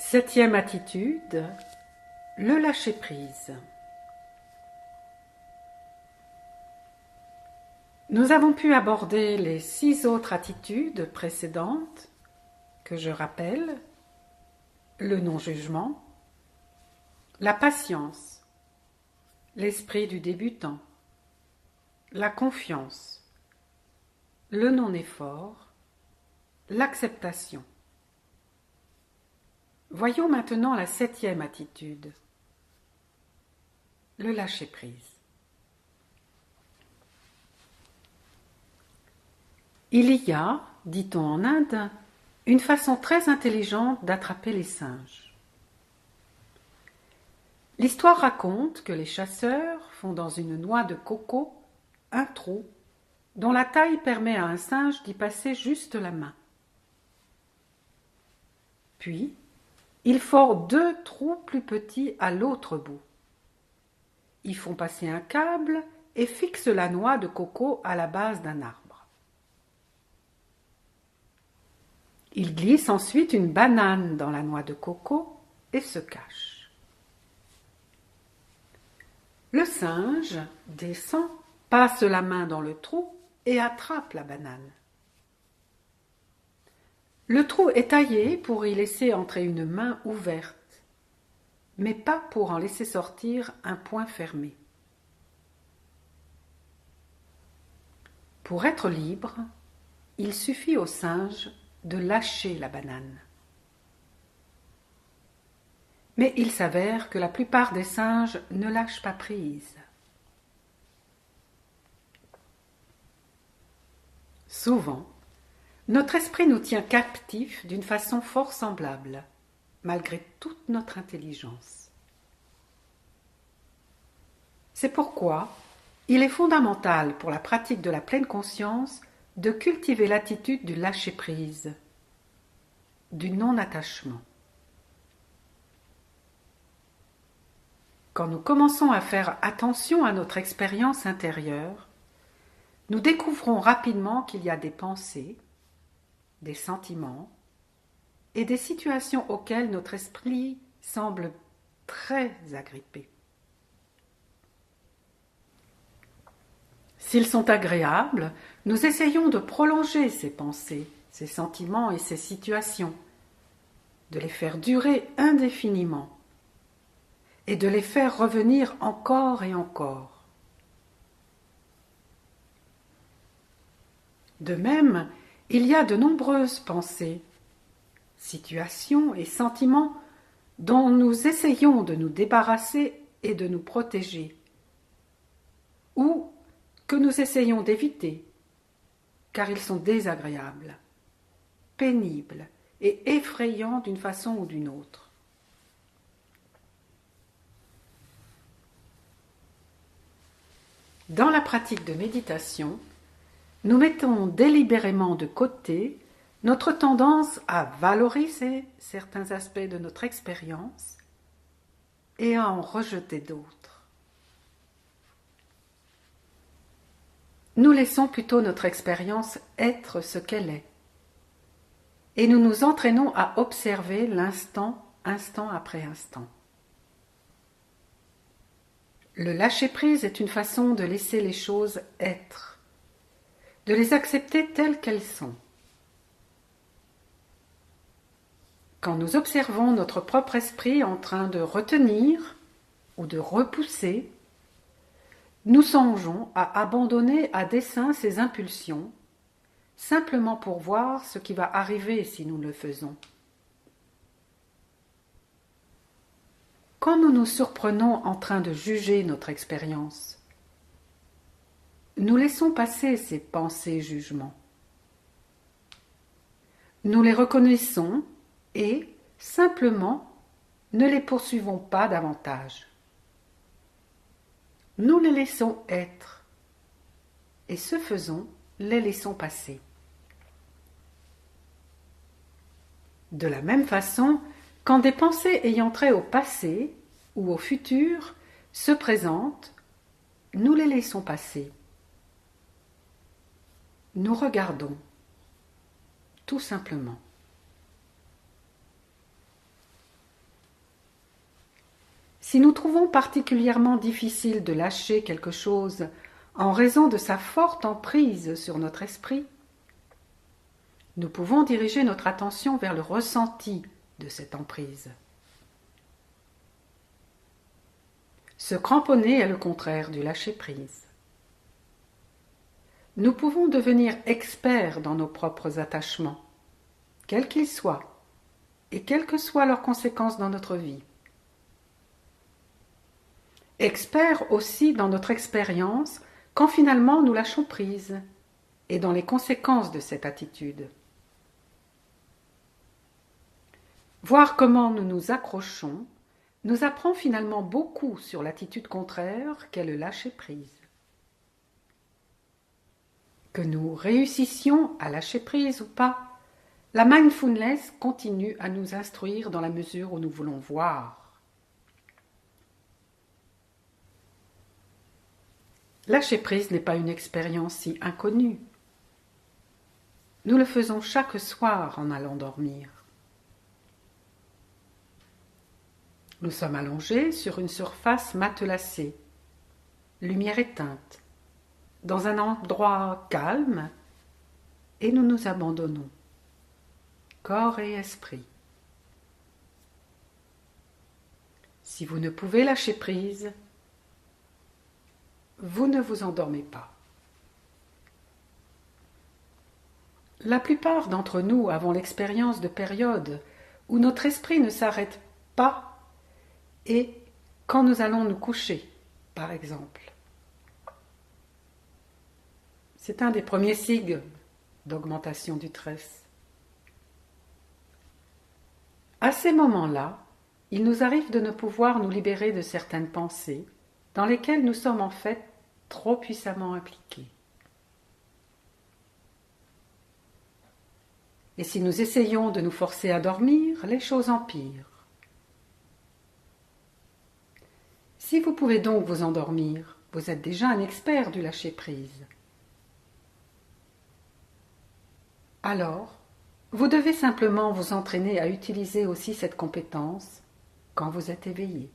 Septième attitude, le lâcher-prise. Nous avons pu aborder les 6 autres attitudes précédentes que je rappelle: le non-jugement, la patience, l'esprit du débutant, la confiance, le non-effort, l'acceptation. Voyons maintenant la 7e attitude, le lâcher-prise. Il y a, dit-on en Inde, une façon très intelligente d'attraper les singes. L'histoire raconte que les chasseurs font dans une noix de coco un trou dont la taille permet à un singe d'y passer juste la main. Puis, ils forent 2 trous plus petits à l'autre bout. Ils font passer un câble et fixent la noix de coco à la base d'un arbre. Ils glissent ensuite une banane dans la noix de coco et se cachent. Le singe descend, passe la main dans le trou et attrape la banane. Le trou est taillé pour y laisser entrer une main ouverte, mais pas pour en laisser sortir un poing fermé. Pour être libre, il suffit au singe de lâcher la banane. Mais il s'avère que la plupart des singes ne lâchent pas prise. Souvent, notre esprit nous tient captifs d'une façon fort semblable, malgré toute notre intelligence. C'est pourquoi il est fondamental pour la pratique de la pleine conscience de cultiver l'attitude du lâcher-prise, du non-attachement. Quand nous commençons à faire attention à notre expérience intérieure, nous découvrons rapidement qu'il y a des pensées, des sentiments et des situations auxquelles notre esprit semble très agrippé. S'ils sont agréables, nous essayons de prolonger ces pensées, ces sentiments et ces situations, de les faire durer indéfiniment et de les faire revenir encore et encore. De même, il y a de nombreuses pensées, situations et sentiments dont nous essayons de nous débarrasser et de nous protéger, ou que nous essayons d'éviter, car ils sont désagréables, pénibles et effrayants d'une façon ou d'une autre. Dans la pratique de méditation, nous mettons délibérément de côté notre tendance à valoriser certains aspects de notre expérience et à en rejeter d'autres. Nous laissons plutôt notre expérience être ce qu'elle est, et nous nous entraînons à observer l'instant, instant après instant. Le lâcher-prise est une façon de laisser les choses être, de les accepter telles qu'elles sont. Quand nous observons notre propre esprit en train de retenir ou de repousser, nous songeons à abandonner à dessein ces impulsions, simplement pour voir ce qui va arriver si nous le faisons. Quand nous nous surprenons en train de juger notre expérience, nous laissons passer ces pensées-jugements. Nous les reconnaissons et, simplement, ne les poursuivons pas davantage. Nous les laissons être, et ce faisant, les laissons passer. De la même façon, quand des pensées ayant trait au passé ou au futur se présentent, nous les laissons passer. Nous regardons, tout simplement. Si nous trouvons particulièrement difficile de lâcher quelque chose en raison de sa forte emprise sur notre esprit, nous pouvons diriger notre attention vers le ressenti de cette emprise. Se cramponner est le contraire du lâcher-prise. Nous pouvons devenir experts dans nos propres attachements, quels qu'ils soient, et quelles que soient leurs conséquences dans notre vie. Experts aussi dans notre expérience quand finalement nous lâchons prise et dans les conséquences de cette attitude. Voir comment nous nous accrochons nous apprend finalement beaucoup sur l'attitude contraire qu'est le lâcher-prise. Que nous réussissions à lâcher prise ou pas, la mindfulness continue à nous instruire dans la mesure où nous voulons voir. Lâcher prise n'est pas une expérience si inconnue. Nous le faisons chaque soir en allant dormir. Nous sommes allongés sur une surface matelassée, lumière éteinte, dans un endroit calme, et nous nous abandonnons, corps et esprit. Si vous ne pouvez lâcher prise, vous ne vous endormez pas. La plupart d'entre nous avons l'expérience de périodes où notre esprit ne s'arrête pas et quand nous allons nous coucher, par exemple. C'est un des premiers signes d'augmentation du stress. À ces moments-là, il nous arrive de ne pouvoir nous libérer de certaines pensées dans lesquelles nous sommes en fait trop puissamment impliqués. Et si nous essayons de nous forcer à dormir, les choses empirent. Si vous pouvez donc vous endormir, vous êtes déjà un expert du lâcher-prise. Alors, vous devez simplement vous entraîner à utiliser aussi cette compétence quand vous êtes éveillé.